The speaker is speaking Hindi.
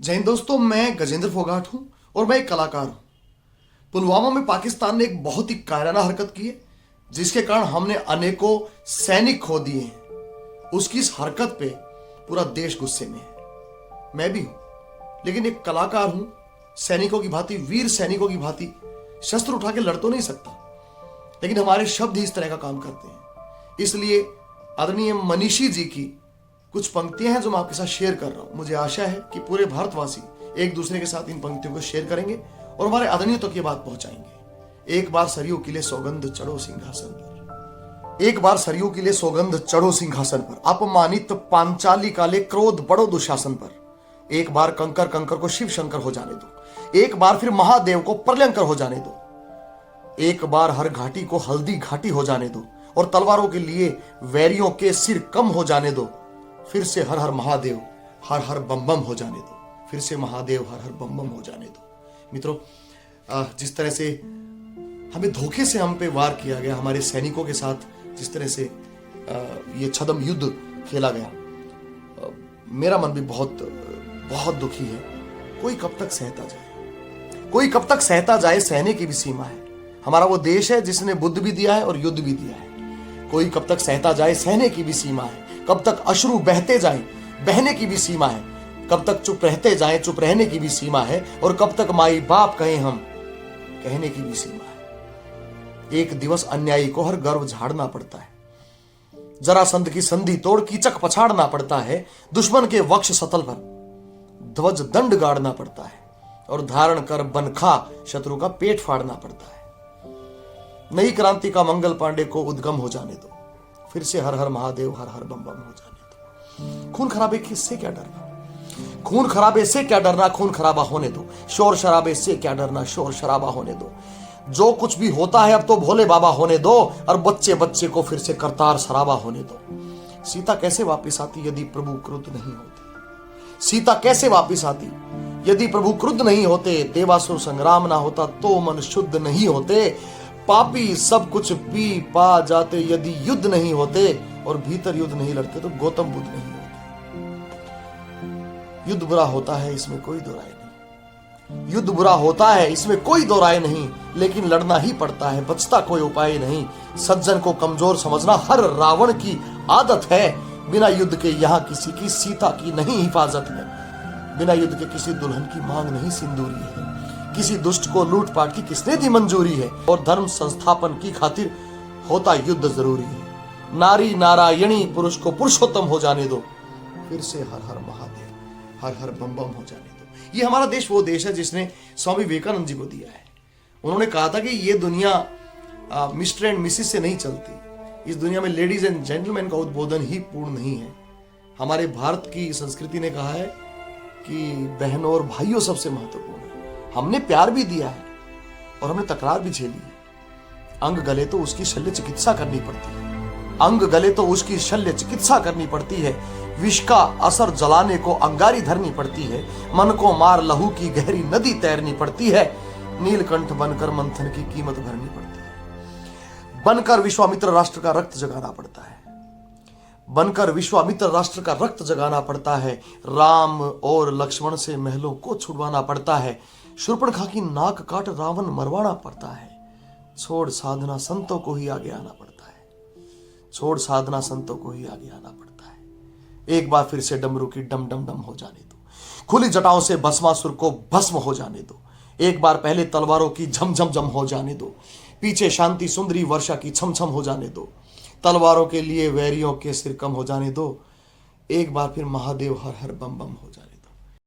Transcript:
जय हिंद दोस्तों, मैं गजेंद्र फोगाट हूं और मैं एक कलाकार हूं। पुलवामा में पाकिस्तान ने एक बहुत ही कायराना हरकत की है, जिसके कारण हमने अनेकों सैनिक खो दिए हैं। उसकी इस हरकत पे पूरा देश गुस्से में है। मैं भी हूं, लेकिन एक कलाकार हूं। सैनिकों की भांति, वीर सैनिकों की भांति शस्त्र उठा के लड़ तो नहीं सकता, लेकिन हमारे शब्द ही इस तरह का काम करते हैं। इसलिए आदरणीय मनीषी जी की कुछ पंक्तियां हैं जो मैं आपके साथ शेयर कर रहा हूं। मुझे आशा है कि पूरे भारतवासी एक दूसरे के साथ इन पंक्तियों को शेयर करेंगे और हमारे आदरणीय तक ये बात पहुंचाएंगे। एक बार सरयू के लिए सौगंध चढ़ो सिंहासन पर, एक बार सरयू के लिए सौगंध चढ़ो सिंहासन पर, अपमानित पांचाली काले क्रोध बढ़ो दुशासन पर। एक बार कंकर कंकर को शिव शंकर हो जाने दो, एक बार फिर महादेव को प्रलयंकर हो जाने दो। एक बार हर घाटी को हल्दी घाटी हो जाने दो और तलवारों के लिए वैरियों के सिर कम हो जाने दो। फिर से हर हर महादेव हर हर बम बम हो जाने दो, फिर से महादेव हर हर बम बम हो जाने दो। मित्रों, जिस तरह से हमें धोखे से हम पे वार किया गया, हमारे सैनिकों के साथ जिस तरह से ये छद्म युद्ध खेला गया, मेरा मन भी बहुत बहुत दुखी है। कोई कब तक सहता जाए, कोई कब तक सहता जाए। सहने की भी सीमा है। हमारा वो देश है जिसने बुद्ध भी दिया है और युद्ध भी दिया है। कोई कब तक सहता जाए, सहने की भी सीमा है। कब तक अश्रु बहते जाएं, बहने की भी सीमा है। कब तक चुप रहते जाएं, चुप रहने की भी सीमा है। और कब तक माई बाप कहें हम, कहने की भी सीमा है। एक दिवस अन्यायी को हर गर्व झाड़ना पड़ता है, जरासंध की संधि तोड़ कीचक पछाड़ना पड़ता है। दुश्मन के वक्ष सतल पर ध्वज दंड गाड़ना पड़ता है और धारण कर बनखा शत्रु का पेट फाड़ना पड़ता है। नई क्रांति का मंगल पांडे को उद्गम हो जाने दो, फिर से हर हर महादेव हर हर बम बम हो जाने दो। खून खराबे से क्या डरना, खून खराबे से क्या डरना, खून खराबा होने दो। शोर शराबे से क्या डरना, शोर शराबा होने दो। जो कुछ भी होता है अब तो भोले बाबा होने दो और बच्चे बच्चे को फिर से करतार सराबा होने दो। सीता कैसे वापिस आती यदि प्रभु क्रुद्ध नहीं होते, सीता कैसे वापिस आती यदि प्रभु क्रुद्ध नहीं होते। देवासुर संग्राम ना होता तो मन शुद्ध नहीं होते। पापी सब कुछ पी पा जाते यदि युद्ध नहीं होते, और भीतर युद्ध नहीं लड़ते तो गौतम बुद्ध नहीं होते। युद्ध बुरा होता है, इसमें कोई दो राय नहीं। युद्ध बुरा होता है, इसमें कोई दो राय नहीं, लेकिन लड़ना ही पड़ता है, बचता कोई उपाय नहीं। सज्जन को कमजोर समझना हर रावण की आदत है। बिना युद्ध के यहाँ किसी की सीता की नहीं हिफाजत है। बिना युद्ध के किसी दुल्हन की मांग नहीं सिंदूरी है। किसी दुष्ट को लूटपाट की किसने दी मंजूरी है। और धर्म संस्थापन की खातिर होता युद्ध जरूरी है। नारी नारायणी पुरुष को पुरुषोत्तम हो जाने दो, फिर से हर हर महादेव हर हर बम बम हो जाने दो। ये हमारा देश वो देश है जिसने स्वामी विवेकानंद जी को दिया है। उन्होंने कहा था कि ये दुनिया मिस्टर एंड मिसिस से नहीं चलती। इस दुनिया में लेडीज एंड जेंटलमैन का उद्बोधन ही पूर्ण नहीं है। हमारे भारत की संस्कृति ने कहा है कि बहनों और भाइयों सबसे महत्वपूर्ण है। हमने प्यार भी दिया है और हमने तकरार भी झेली है। अंग गले तो उसकी शल्य चिकित्सा करनी पड़ती है। अंग गले तो उसकी शल्य चिकित्सा करनी पड़ती है। विष का असर जलाने को अंगारी धरनी पड़ती है। मन को मार लहू की गहरी नदी तैरनी पड़ती है। नीलकंठ बनकर मंथन की कीमत भरनी पड़ती है। बनकर विश्वामित्र राष्ट्र का रक्त जगाना पड़ता है। बनकर विश्वामित्र राष्ट्र का रक्त जगाना पड़ता है। राम और लक्ष्मण से महलों को छुड़वाना पड़ता है। शूर्पणखा की नाक काट रावण मरवाना पड़ता है। छोड़ साधना संतों को ही आगे आना पड़ता है। छोड़ साधना संतों को ही आगे आना पड़ता है। एक बार फिर से डमरू की डम डम डम हो जाने दो। खुली जटाओं से भस्मासुर को भस्म हो जाने दो। एक बार पहले तलवारों की झम झम झम हो जाने दो। पीछे शांति सुंदरी वर्षा की छम छम हो जाने दो। तलवारों के लिए वैरियों के सिर कम हो जाने दो। एक बार फिर महादेव हर हर बम बम हो जाने दो।